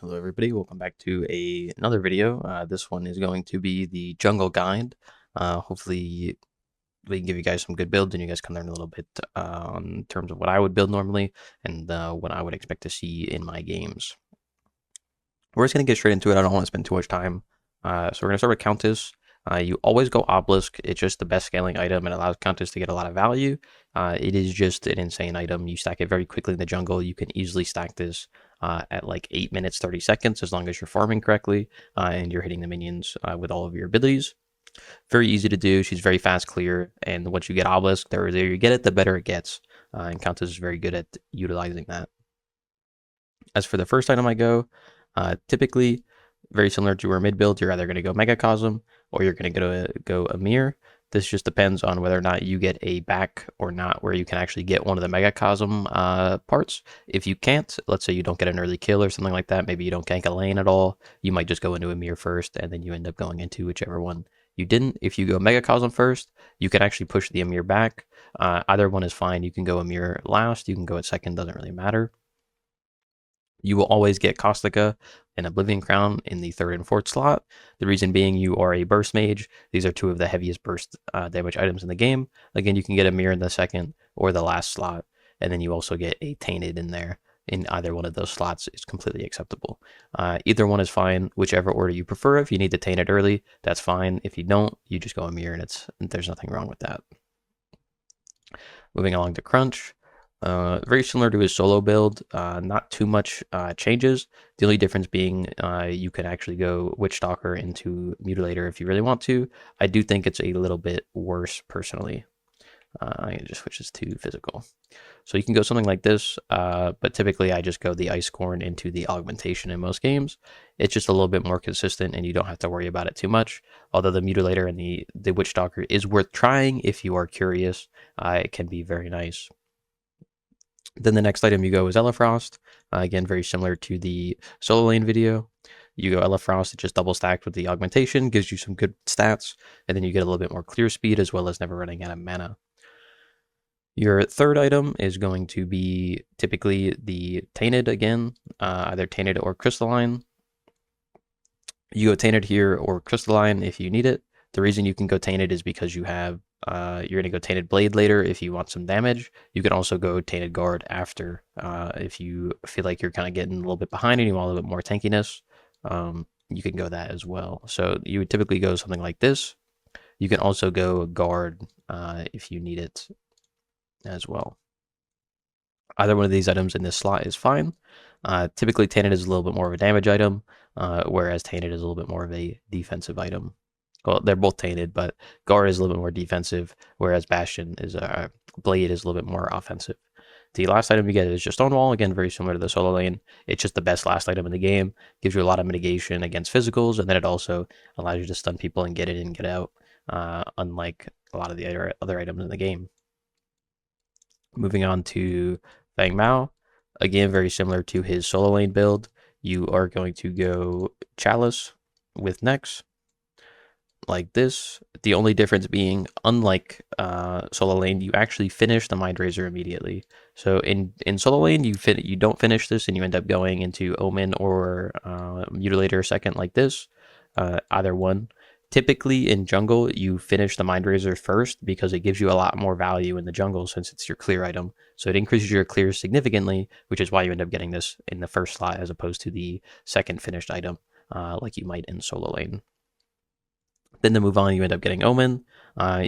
Hello everybody, welcome back to another video. This one is going to be the jungle guide. Hopefully we can give you guys some good builds and you guys can learn a little bit in terms of what I would build normally and what I would expect to see in my games. We're just going to get straight into it. I don't want to spend too much time. So we're going to start with Countess. You always go Obelisk. It's just the best scaling item and allows Countess to get a lot of value. It is just an insane item. You stack it very quickly in the jungle. You can easily stack this at like 8 minutes, 30 seconds, as long as you're farming correctly and you're hitting the minions with all of your abilities. Very easy to do. She's very fast clear. And once you get Obelisk, the earlier you get it, the better it gets. And Countess is very good at utilizing that. As for the first item I go, typically very similar to our mid build, you're either going to go Megacosm or you're going to go Amir. This just depends on whether or not you get a back or not, where you can actually get one of the Megacosm parts. If you can't, let's say you don't get an early kill or something like that, maybe you don't gank a lane at all, you might just go into Amir first, and then you end up going into whichever one you didn't. If you go Megacosm first, you can actually push the Amir back. Either one is fine. You can go Amir last, you can go at second, doesn't really matter. You will always get Caustica and Oblivion Crown in the third and fourth slot. The reason being you are a burst mage. These are two of the heaviest burst damage items in the game. Again, you can get a mirror in the second or the last slot, and then you also get a tainted in there. In either one of those slots is completely acceptable. Either one is fine, whichever order you prefer. If you need to taint it early, that's fine. If you don't, you just go a mirror, and there's nothing wrong with that. Moving along to Crunch. Very similar to his solo build, not too much changes. The only difference being you can actually go Witch Stalker into Mutilator if you really want to. I do think it's a little bit worse personally. I just switch this to physical. So you can go something like this, but typically I just go the Ice Corn into the Augmentation in most games. It's just a little bit more consistent and you don't have to worry about it too much. Although the Mutilator and the Witch Stalker is worth trying if you are curious. It can be very nice. Then the next item you go is Elefrost. Again, very similar to the solo lane video. You go Elefrost, it just double stacked with the augmentation, gives you some good stats, and then you get a little bit more clear speed as well as never running out of mana. Your third item is going to be typically the Tainted again, either Tainted or Crystalline. You go Tainted here or Crystalline if you need it. The reason you can go Tainted is because you have you're going to go Tainted Blade later if you want some damage. You can also go Tainted Guard after if you feel like you're kind of getting a little bit behind and you want a little bit more tankiness. You can go that as well. So you would typically go something like this. You can also go Guard if you need it as well. Either one of these items in this slot is fine. Typically Tainted is a little bit more of a damage item, whereas Tainted is a little bit more of a defensive item. Well, they're both tainted, but Guard is a little bit more defensive, whereas Bastion is Blade is a little bit more offensive. The last item you get is just Stonewall, again, very similar to the solo lane. It's just the best last item in the game, gives you a lot of mitigation against physicals, and then it also allows you to stun people and get in and get out, unlike a lot of the other items in the game. Moving on to Feng Mao, again, very similar to his solo lane build. You are going to go Chalice with Nex, like this. The only difference being, unlike solo lane, you actually finish the Mind Razor immediately. So in solo lane, you don't finish this and you end up going into Omen or Mutilator second like this, either one. Typically in jungle, you finish the Mind Razor first because it gives you a lot more value in the jungle since it's your clear item. So it increases your clear significantly, which is why you end up getting this in the first slot as opposed to the second finished item like you might in solo lane. Then to move on, you end up getting Omen.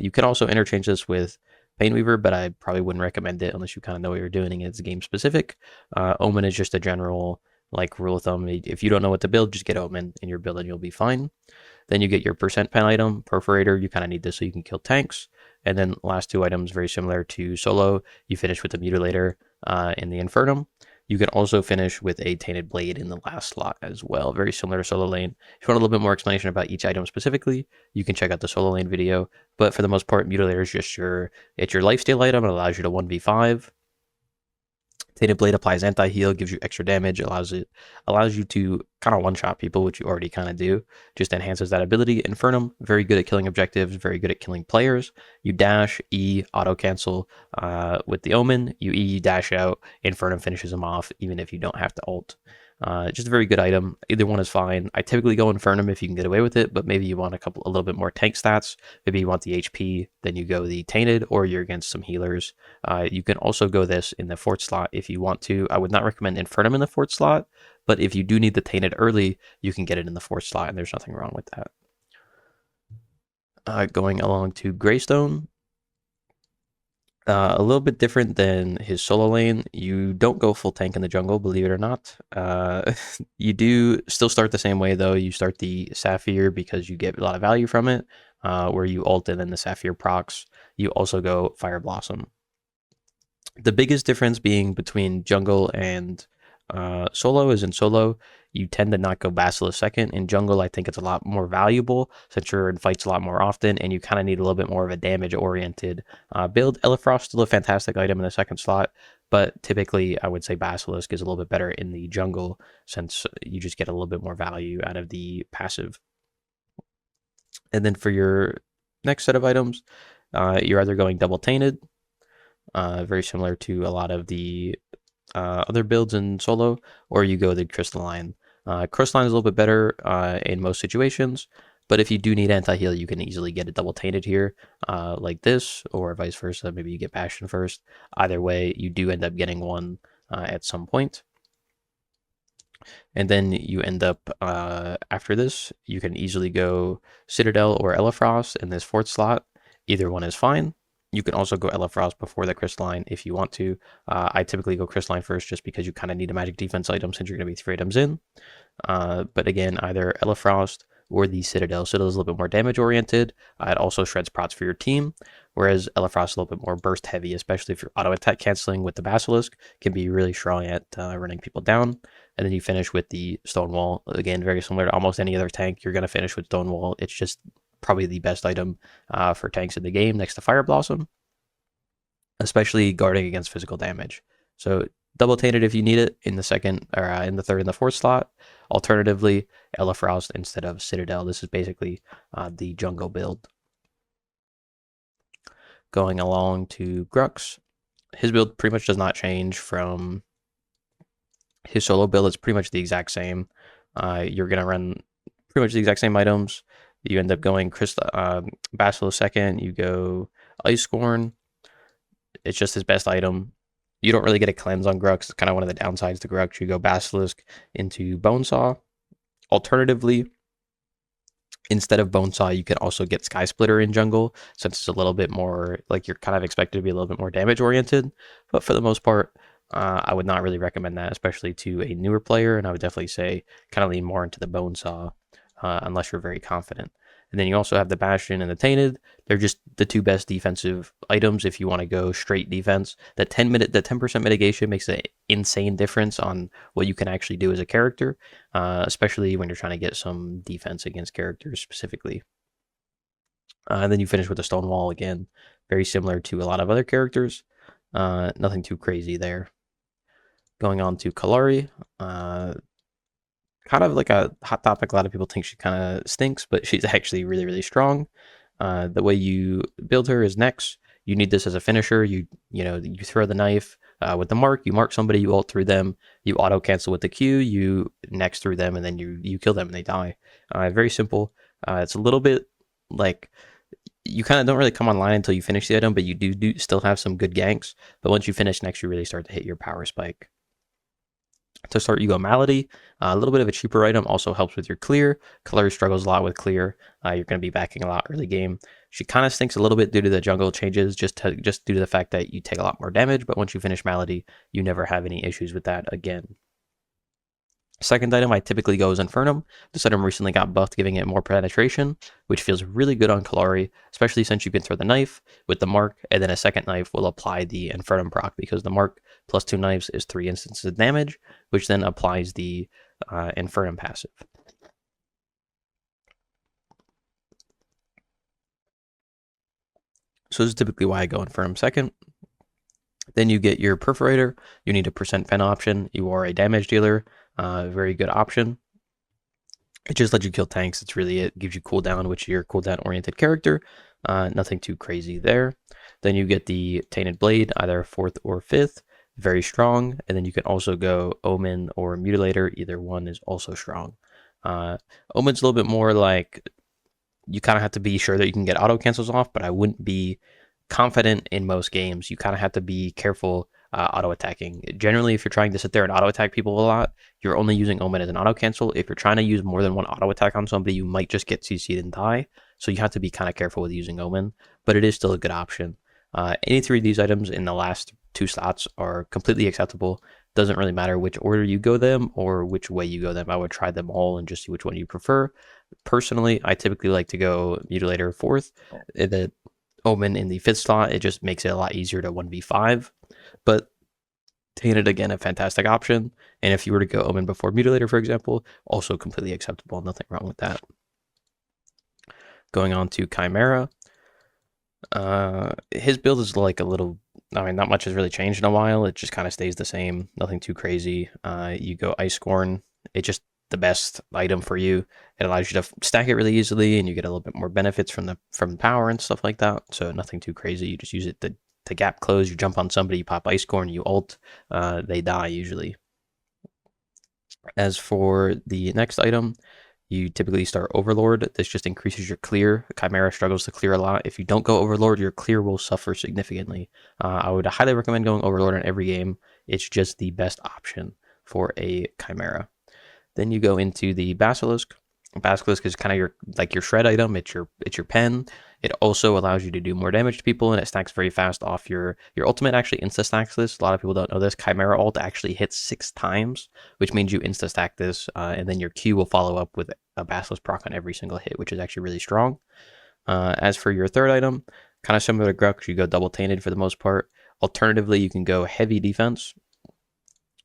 You can also interchange this with Painweaver, but I probably wouldn't recommend it unless you kind of know what you're doing and it's game specific. Omen is just a general like rule of thumb. If you don't know what to build, just get Omen in your build and you'll be fine. Then you get your percent pen item, Perforator. You kind of need this so you can kill tanks. And then last two items, very similar to solo. You finish with the Mutilator in the Infernum. You can also finish with a Tainted Blade in the last slot as well. Very similar to solo lane. If you want a little bit more explanation about each item specifically, you can check out the solo lane video. But for the most part, Mutilator is just your lifesteal item. It allows you to 1v5. Tainted Blade applies anti-heal, gives you extra damage, allows you to kind of one-shot people, which you already kind of do. Just enhances that ability. Infernum, very good at killing objectives, very good at killing players. You dash, E, auto-cancel with the Omen. You E, dash out, Infernum finishes them off, even if you don't have to ult. Just a very good item. Either one is fine. I typically go Infernum if you can get away with it, but maybe you want a little bit more tank stats. Maybe you want the HP, then you go the Tainted, or you're against some healers. You can also go this in the 4th slot if you want to. I would not recommend Infernum in the 4th slot, but if you do need the Tainted early, you can get it in the 4th slot, and there's nothing wrong with that. Going along to Greystone, a little bit different than his solo lane. You don't go full tank in the jungle, believe it or not. You do still start the same way, though. You start the Sapphire because you get a lot of value from it, where you ult and then the Sapphire procs. You also go Fire Blossom. The biggest difference being between jungle and solo is in solo, you tend to not go Basilisk second. In jungle, I think it's a lot more valuable since you're in fights a lot more often and you kind of need a little bit more of a damage-oriented build. Elefrost still a fantastic item in the 2nd slot, but typically I would say Basilisk is a little bit better in the jungle since you just get a little bit more value out of the passive. And then for your next set of items, you're either going double tainted, very similar to a lot of the other builds in solo, or you go the crystalline. Crystalline is a little bit better in most situations, but if you do need anti-heal, you can easily get it double tainted here, like this, or vice versa. Maybe you get Bastion first. Either way, you do end up getting one at some point. And then you end up, after this, you can easily go Citadel or Elefrost in this 4th slot. Either one is fine. You can also go Elefrost before the Crystalline if you want to. I typically go Crystalline first just because you kind of need a magic defense item since you're going to be 3 items in. But again, either Elefrost or the Citadel. Citadel is a little bit more damage oriented. It also shreds prots for your team, whereas Elefrost is a little bit more burst heavy, especially if you're auto attack canceling with the Basilisk, can be really strong at running people down. And then you finish with the Stonewall. Again, very similar to almost any other tank. You're going to finish with Stonewall. It's just probably the best item for tanks in the game next to Fire Blossom, especially guarding against physical damage. So double tainted if you need it in the 2nd or in the 3rd and the 4th slot. Alternatively, Elefrost instead of Citadel. This is basically the jungle build. Going along to Grux, his build pretty much does not change from his solo build. It's pretty much the exact same. You're gonna run pretty much the exact same items. You end up going Basilisk second. You go Ice Scorn. It's just his best item. You don't really get a cleanse on Grux. It's kind of one of the downsides to Grux. You go Basilisk into Bonesaw. Alternatively, instead of Bonesaw, you can also get Sky Splitter in jungle, since it's a little bit more, like, you're kind of expected to be a little bit more damage oriented. But for the most part, I would not really recommend that, especially to a newer player, and I would definitely say kind of lean more into the Bonesaw, unless you're very confident. And then you also have the Bastion and the Tainted. They're just the 2 best defensive items if you want to go straight defense. The 10% mitigation makes an insane difference on what you can actually do as a character, especially when you're trying to get some defense against characters specifically. And then you finish with the Stonewall again, very similar to a lot of other characters. Nothing too crazy there. Going on to Kallari, kind of like a hot topic. A lot of people think she kind of stinks, but she's actually really, really strong. The way you build her is next. You need this as a finisher. You throw the knife with the mark. You mark somebody. You ult through them. You auto cancel with the Q. You next through them, and then you kill them and they die. Very simple. It's a little bit like you kind of don't really come online until you finish the item, but you do still have some good ganks. But once you finish next, you really start to hit your power spike. To start, you go Malady. A little bit of a cheaper item, also helps with your clear. Kallari struggles a lot with clear. You're going to be backing a lot early game. She kind of stinks a little bit due to the jungle changes, just due to the fact that you take a lot more damage. But once you finish Malady, you never have any issues with that again. Second item I typically go is Infernum. This item recently got buffed, giving it more penetration, which feels really good on Kallari, especially since you can throw the knife with the mark, and then a second knife will apply the Infernum proc, because the mark plus 2 knives is 3 instances of damage, which then applies the Infernum passive. So this is typically why I go Infernum second. Then you get your Perforator. You need a percent pen option. You are a damage dealer. Very good option. It just lets you kill tanks. It's really it. Gives you cooldown, which you're a cooldown oriented character. Nothing too crazy there. Then you get the Tainted Blade, either 4th or 5th. very strong. And then you can also go Omen or Mutilator. Either one is also strong. Omen's a little bit more like you kind of have to be sure that you can get auto cancels off, but I wouldn't be confident in most games. You kind of have to be careful auto attacking. Generally, if you're trying to sit there and auto attack people a lot, you're only using Omen as an auto cancel. If you're trying to use more than one auto attack on somebody, you might just get CC'd and die. So you have to be kind of careful with using Omen, but it is still a good option. Any three of these items in the last two slots are completely acceptable. Doesn't really matter which order you go them or which way you go them. I would try them all and just see which one you prefer. Personally, I typically like to go Mutilator 4th, and then Omen in the 5th slot. It just makes it a lot easier to 1v5. But Tainted, again, a fantastic option. And if you were to go Omen before Mutilator, for example, also completely acceptable. Nothing wrong with that. Going on to Khaimera. His build is like a little, I mean, not much has really changed in a while. It just kind of stays the same. Nothing too crazy. You go Ice Scorn. It's just the best item for you. It allows you to stack it really easily, and you get a little bit more benefits from the power and stuff like that. So nothing too crazy. You just use it to gap close. You jump on somebody, you pop Ice Scorn, you ult. They die usually. As for the next item, you typically start Overlord. This just increases your clear. Khaimera struggles to clear a lot. If you don't go Overlord, your clear will suffer significantly. I would highly recommend going Overlord in every game. It's just the best option for a Khaimera. Then you go into the Basilisk. Basilisk is kind of your shred item. It's your pen. It also allows you to do more damage to people, and it stacks very fast off your ultimate. Actually, insta stacks this. A lot of people don't know this. Khaimera ult actually hits 6 times, which means you insta stack this, and then your Q will follow up with a Basilisk proc on every single hit, which is actually really strong. As for your third item, kind of similar to Grux, you go double tainted for the most part. Alternatively, you can go heavy defense.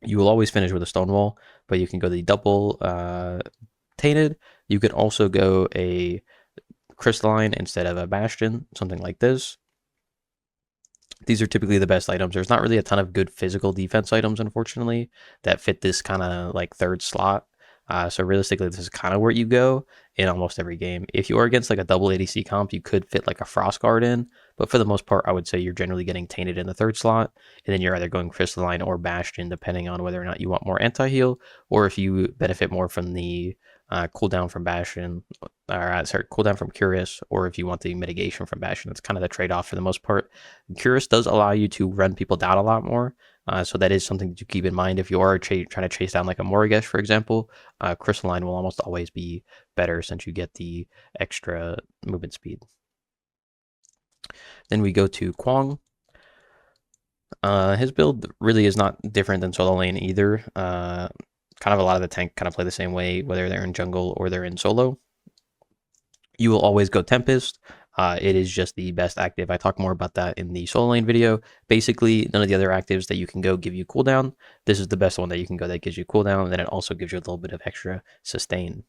You will always finish with a Stonewall, but you can go the double tainted. You can also go a Crystalline instead of a Bastion, something like this. These are typically the best items. There's not really a ton of good physical defense items, unfortunately, that fit this kind of like third slot. So realistically, this is kind of where you go in almost every game. If you are against like a double ADC comp, you could fit like a Frost Guard in, but for the most part, I would say you're generally getting tainted in the third slot, and then you're either going Crystalline or Bastion, depending on whether or not you want more anti-heal, or if you benefit more from the cooldown from Bastion, or cooldown from Curious, or if you want the mitigation from Bastion. That's kind of the trade-off for the most part. Curious does allow you to run people down a lot more, so that is something to keep in mind if you are trying to chase down like a Morigesh, for example. Crystalline will almost always be better since you get the extra movement speed. Then we go to Kwang. His build really is not different than solo lane either. Kind of a lot of the tank kind of play the same way, whether they're in jungle or they're in solo. You will always go Tempest. It is just the best active. I talk more about that in the solo lane video. Basically, none of the other actives that you can go give you cooldown. This is the best one that you can go that gives you cooldown, and then it also gives you a little bit of extra sustain.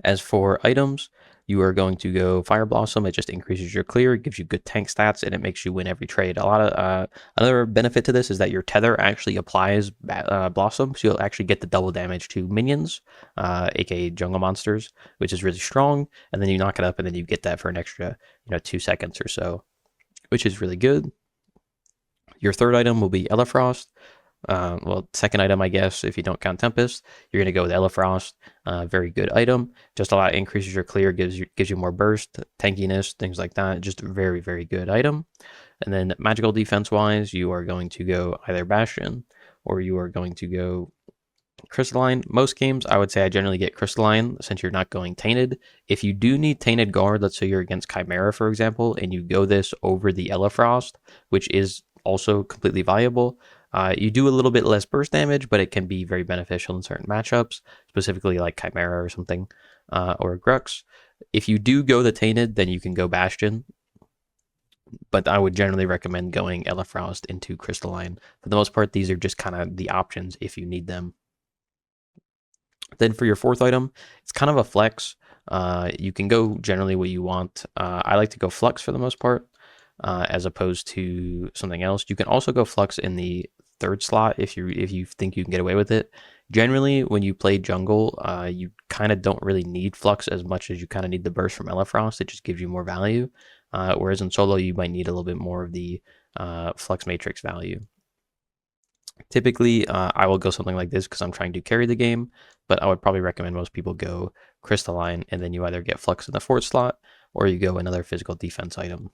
As for items, you are going to go Fire Blossom. It just increases your clear, it gives you good tank stats, and it makes you win every trade. A lot of another benefit to this is that your tether actually applies Blossom, so you'll actually get the double damage to minions, aka jungle monsters, which is really strong. And then you knock it up, and then you get that for an extra 2 seconds or so, which is really good. Your third item will be Elefrost. Well, second item, I guess, if you don't count Tempest, you're going to go with Elefrost. Very good item. Just a lot increases your clear, gives you more burst, tankiness, things like that. Just a very, very good item. And then magical defense wise, you are going to go either Bastion or you are going to go Crystalline. Most games, I would say I generally get Crystalline since you're not going Tainted. If you do need Tainted Guard, let's say you're against Khaimera, for example, and you go this over the Elefrost, which is also completely viable, you do a little bit less burst damage, but it can be very beneficial in certain matchups, specifically like Khaimera or something, or Grux. If you do go the Tainted, then you can go Bastion, but I would generally recommend going Elefrost into Crystalline. For the most part, these are just kind of the options if you need them. Then for your fourth item, it's kind of a flex. You can go generally what you want. I like to go Flux for the most part, as opposed to something else. You can also go Flux in the third slot if you think you can get away with it. Generally, when you play jungle, you kind of don't really need Flux as much as you kind of need the burst from Elefrost. It just gives you more value. Whereas in solo, you might need a little bit more of the Flux Matrix value. Typically, I will go something like this because I'm trying to carry the game, but I would probably recommend most people go Crystalline, and then you either get Flux in the fourth slot, or you go another physical defense item.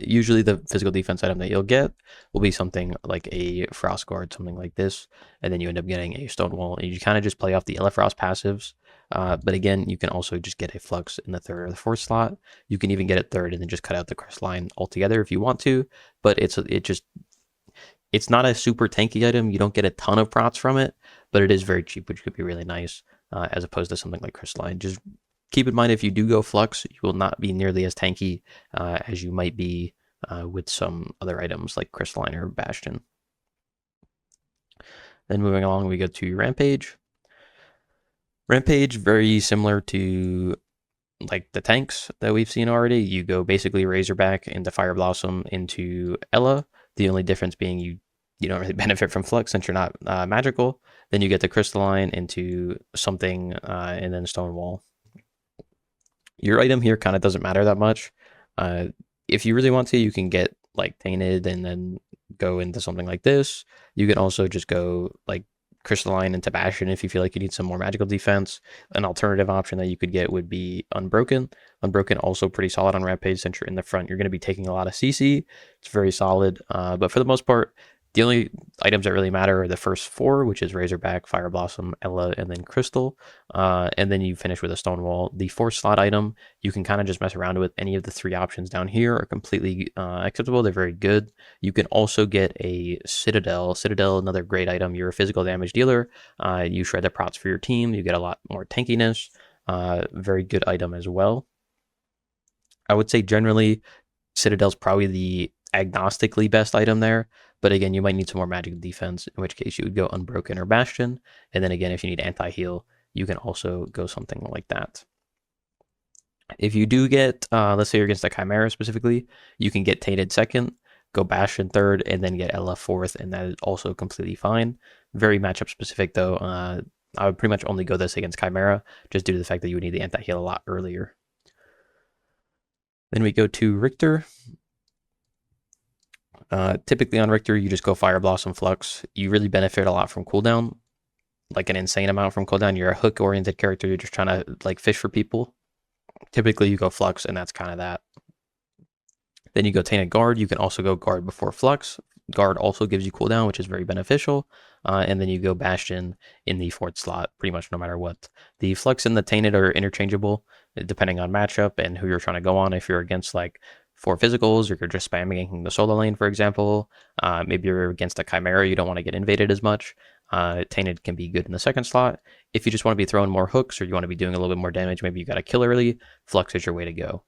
Usually the physical defense item that you'll get will be something like a Frost Guard, something like this, and then you end up getting a Stonewall, and you kind of just play off the Elefrost passives. But again, you can also just get a Flux in the third or the fourth slot. You can even get it third and then just cut out the Crystalline altogether if you want to, but it's not a super tanky item. You don't get a ton of prots from it, but it is very cheap, which could be really nice, as opposed to something like Crystalline. Just keep in mind, if you do go Flux, you will not be nearly as tanky as you might be with some other items like Crystalline or Bastion. Then moving along, we go to Rampage. Rampage, very similar to like the tanks that we've seen already. You go basically Razorback into Fire Blossom into Ella. The only difference being you don't really benefit from Flux since you're not magical. Then you get the Crystalline into something and then Stonewall. Your item here kind of doesn't matter that much. If you really want to, you can get like Tainted and then go into something like this. You can also just go like Crystalline into Bastion if you feel like you need some more magical defense. An alternative option that you could get would be Unbroken. Unbroken also pretty solid on Rampage since you're in the front. You're going to be taking a lot of CC. It's very solid, but for the most part, the only items that really matter are the first four, which is Razorback, Fire Blossom, Ella, and then Crystal. And then you finish with a Stonewall. The fourth slot item, you can kind of just mess around with. Any of the three options down here are completely acceptable. They're very good. You can also get a Citadel. Citadel, another great item. You're a physical damage dealer. You shred the prots for your team. You get a lot more tankiness. Very good item as well. I would say generally, Citadel's probably the agnostically best item there. But again, you might need some more magic defense, in which case you would go Unbroken or Bastion. And then again, if you need anti-heal, you can also go something like that. If you do get, let's say you're against the Khaimera specifically, you can get Tainted second, go Bastion third, and then get Ella fourth, and that is also completely fine. Very matchup specific though. I would pretty much only go this against Khaimera, just due to the fact that you would need the anti-heal a lot earlier. Then we go to Riktor. Typically on Riktor, you just go Fire Blossom Flux. You really benefit a lot from cooldown, like an insane amount from cooldown. You're a hook-oriented character. You're just trying to like fish for people. Typically, you go Flux, and that's kind of that. Then you go Tainted Guard. You can also go Guard before Flux. Guard also gives you cooldown, which is very beneficial. And then you go Bastion in the fourth slot, pretty much no matter what. The Flux and the Tainted are interchangeable, depending on matchup and who you're trying to go on. If you're against like 4 physicals, or you're just spamming the solo lane, for example. Maybe you're against a Khaimera, you don't want to get invaded as much. Tainted can be good in the second slot. If you just want to be throwing more hooks, or you want to be doing a little bit more damage, maybe you got to kill early, Flux is your way to go.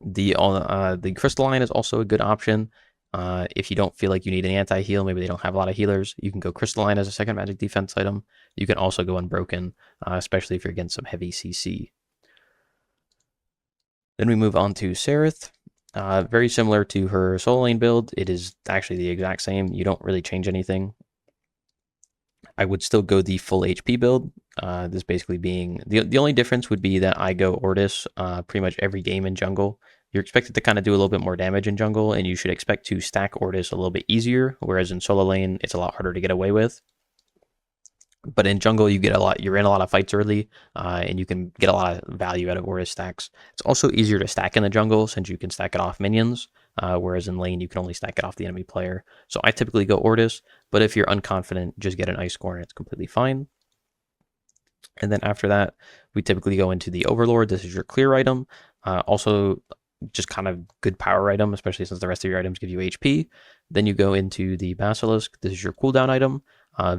The Crystalline is also a good option. If you don't feel like you need an anti-heal, maybe they don't have a lot of healers, you can go Crystalline as a second magic defense item. You can also go Unbroken, especially if you're against some heavy CC. Then we move on to Serath. Very similar to her solo lane build. It is actually the exact same. You don't really change anything. I would still go the full HP build. This basically being the only difference would be that I go Ortis pretty much every game in jungle. You're expected to kind of do a little bit more damage in jungle, and you should expect to stack Ortis a little bit easier, whereas in solo lane, it's a lot harder to get away with. But in jungle, you get a lot. You're in a lot of fights early, and you can get a lot of value out of Aura stacks. It's also easier to stack in the jungle since you can stack it off minions, whereas in lane you can only stack it off the enemy player. So I typically go Ortis, but if you're unconfident, just get an Ice Score and it's completely fine. And then after that, we typically go into the Overlord. This is your clear item. Also, just kind of good power item, especially since the rest of your items give you HP. Then you go into the Basilisk. This is your cooldown item.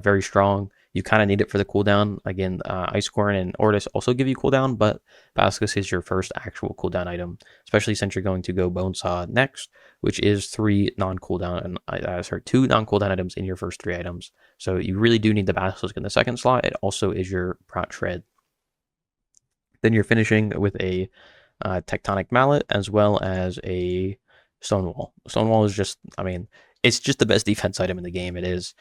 Very strong. You kind of need it for the cooldown. Again, Ice Corn and Ortis also give you cooldown, but Basilisk is your first actual cooldown item, especially since you're going to go Bonesaw next, which is 2 non-cooldown items in your first 3 items. So you really do need the Basilisk in the second slot. It also is your Prot Shred. Then you're finishing with a Tectonic Mallet as well as a Stonewall. Stonewall is just, I mean, it's just the best defense item in the game. It is.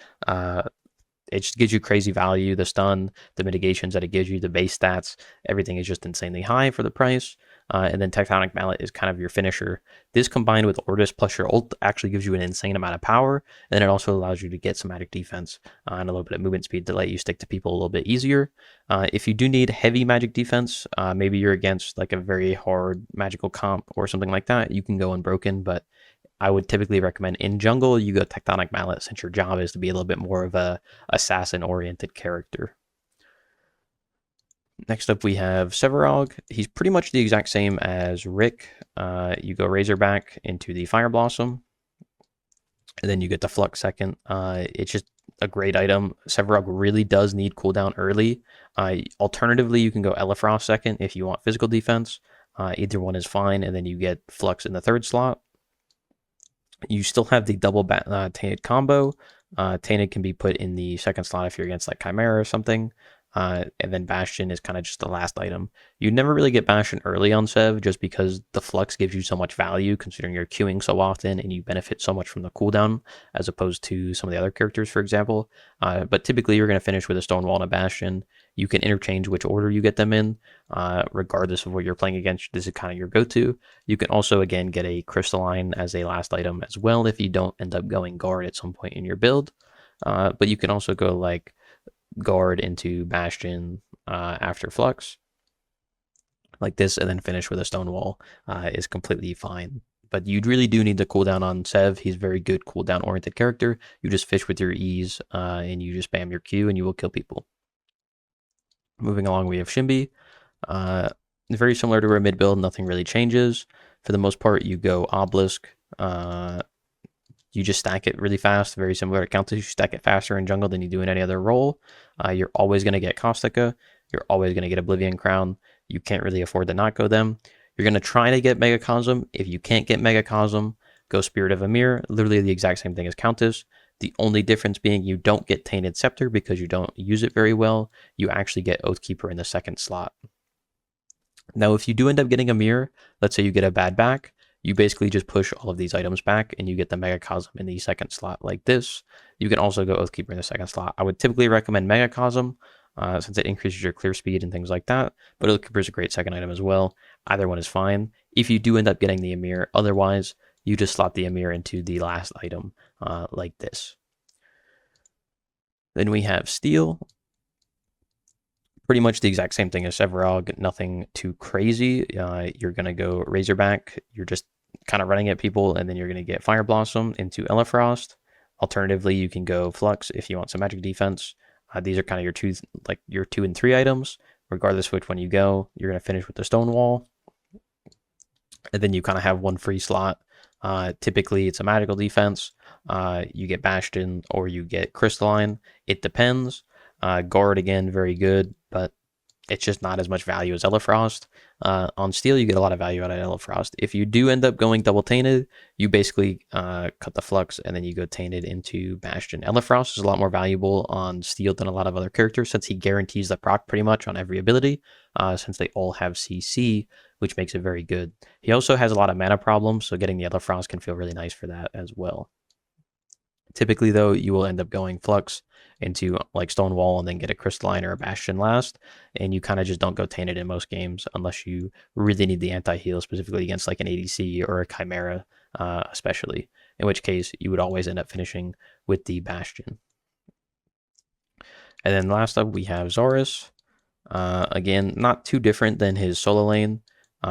It just gives you crazy value. The stun, the mitigations that it gives you, the base stats, everything is just insanely high for the price. and then Tectonic Mallet is kind of your finisher. This combined with Ortis plus your ult actually gives you an insane amount of power, and then it also allows you to get some magic defense and a little bit of movement speed to let you stick to people a little bit easier. If you do need heavy magic defense, maybe you're against like a very hard magical comp or something like that, you can go Unbroken, but I would typically recommend in jungle, you go Tectonic Mallet since your job is to be a little bit more of a assassin-oriented character. Next up, we have Sevarog. He's pretty much the exact same as Rick. You go Razorback into the Fire Blossom, and then you get the Flux second. It's just a great item. Sevarog really does need cooldown early. Alternatively, you can go Elefrost second if you want physical defense. Either one is fine, and then you get Flux in the third slot. You still have the double Tainted combo. Tainted can be put in the second slot if you're against like Khaimera or something. And then Bastion is kind of just the last item. You never really get Bastion early on Sev just because the Flux gives you so much value considering you're queuing so often and you benefit so much from the cooldown as opposed to some of the other characters, for example. But typically you're going to finish with a Stonewall and a Bastion. You can interchange which order you get them in, regardless of what you're playing against. This is kind of your go-to. You can also, again, get a Crystalline as a last item as well if you don't end up going Guard at some point in your build. But you can also go like Guard into Bastion after Flux like this, and then finish with a Stonewall is completely fine. But you really do need the cooldown on Sev. He's a very good cooldown oriented character. You just fish with your E's and you just spam your Q and you will kill people. Moving along, we have Shinbi. Very similar to our mid build, nothing really changes. For the most part, you go Obelisk. You just stack it really fast, very similar to Countess. You stack it faster in jungle than you do in any other role. You're always going to get Caustica. You're always going to get Oblivion Crown. You can't really afford to not go them. You're going to try to get Megacosm. If you can't get Megacosm, go Spirit of Emir. Literally the exact same thing as Countess. The only difference being you don't get Tainted Scepter because you don't use it very well. You actually get Oathkeeper in the second slot. Now, if you do end up getting Emir, let's say you get a bad back, you basically just push all of these items back and you get the Megacosm in the second slot like this. You can also go Oathkeeper in the second slot. I would typically recommend Megacosm since it increases your clear speed and things like that, but Oathkeeper is a great second item as well. Either one is fine. If you do end up getting the Emir, otherwise, you just slot the Emir into the last item like this. Then we have Steel. Pretty much the exact same thing as Sevarog, nothing too crazy. You're going to go Razorback. You're just kind of running at people, and then you're going to get Fire Blossom into Elefrost. Alternatively, you can go Flux if you want some magic defense. These are kind of your 2 and 3 items. Regardless of which one you go, you're going to finish with the Stonewall. And then you kind of have one free slot. Typically, it's a magical defense. You get Bastion or you get Crystalline. It depends. Guard, again, very good, but it's just not as much value as Elefrost. On Steel, you get a lot of value out of Elefrost. If you do end up going double Tainted, you basically cut the Flux and then you go Tainted into Bastion. Elefrost is a lot more valuable on Steel than a lot of other characters since he guarantees the proc pretty much on every ability, since they all have CC, which makes it very good. He also has a lot of mana problems, so getting the Elefrost can feel really nice for that as well. Typically, though, you will end up going Flux into like Stonewall and then get a Crystalline or a Bastion last, and you kind of just don't go Tainted in most games unless you really need the anti-heal, specifically against like an ADC or a Khaimera, especially, in which case you would always end up finishing with the Bastion. And then last up, we have Zarus. Again, not too different than his solo lane.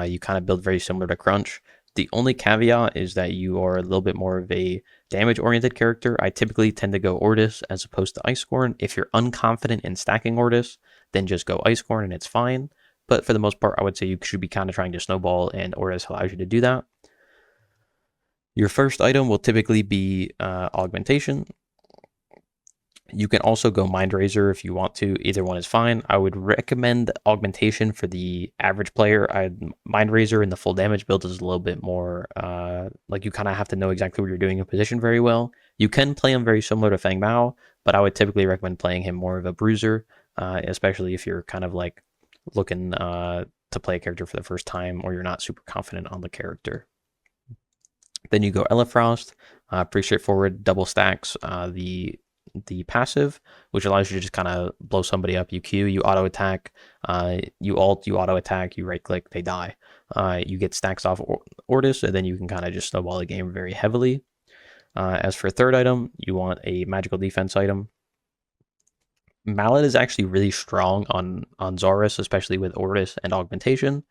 You kind of build very similar to Crunch. The only caveat is that you are a little bit more of a damage-oriented character. I typically tend to go Ortis as opposed to Icecorn. If you're unconfident in stacking Ortis, then just go Icecorn and it's fine. But for the most part, I would say you should be kind of trying to snowball, and Ortis allows you to do that. Your first item will typically be Augmentation. You can also go Mind Razor if you want to. Either one is fine. I would recommend Augmentation for the average player. Mind Razor in the full damage build is a little bit more, like you kind of have to know exactly what you're doing in position very well. You can play him very similar to Feng Mao, but I would typically recommend playing him more of a bruiser, especially if you're kind of like looking to play a character for the first time or you're not super confident on the character. Then you go Elefrost, pretty straightforward, double stacks the the passive, which allows you to just kind of blow somebody up. You Q, you auto attack, you alt, you auto attack, you right click, they die. You get stacks off Ortis, and then you can kind of just snowball the game very heavily. As for third item, you want a magical defense item. Mallet is actually really strong on Zarus, especially with Ortis and Augmentation.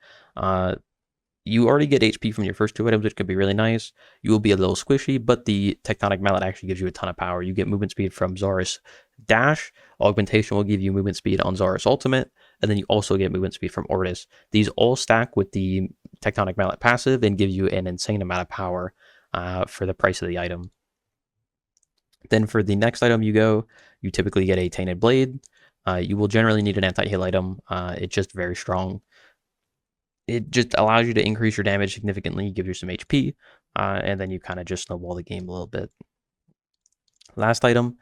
You already get HP from your first two items, which could be really nice. You will be a little squishy, but the Tectonic Mallet actually gives you a ton of power. You get movement speed from Zarus Dash. Augmentation will give you movement speed on Zarus Ultimate, and then you also get movement speed from Ortis. These all stack with the Tectonic Mallet passive and give you an insane amount of power for the price of the item. Then for the next item you typically get a Tainted Blade. You will generally need an anti-heal item. It's just very strong. It just allows you to increase your damage significantly, give you some HP, and then you kind of just snowball the game a little bit. Last item,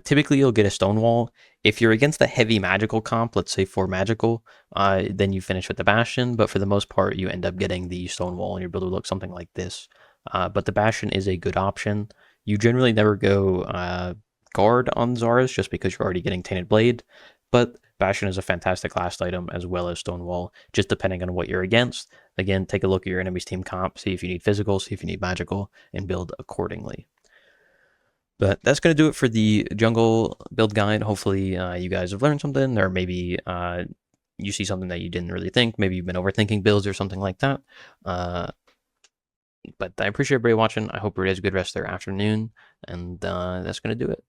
typically you'll get a Stonewall. If you're against a heavy magical comp, let's say 4 magical, then you finish with the Bastion, but for the most part you end up getting the Stonewall and your build will look something like this. But the Bastion is a good option. You generally never go guard on Zarus just because you're already getting Tainted Blade, but Bastion is a fantastic last item as well as Stonewall, just depending on what you're against. Again, take a look at your enemy's team comp, see if you need physical, see if you need magical, and build accordingly. But that's going to do it for the jungle build guide. Hopefully you guys have learned something, or maybe you see something that you didn't really think. Maybe you've been overthinking builds or something like that. But I appreciate everybody watching. I hope everybody has a good rest of their afternoon, and that's going to do it.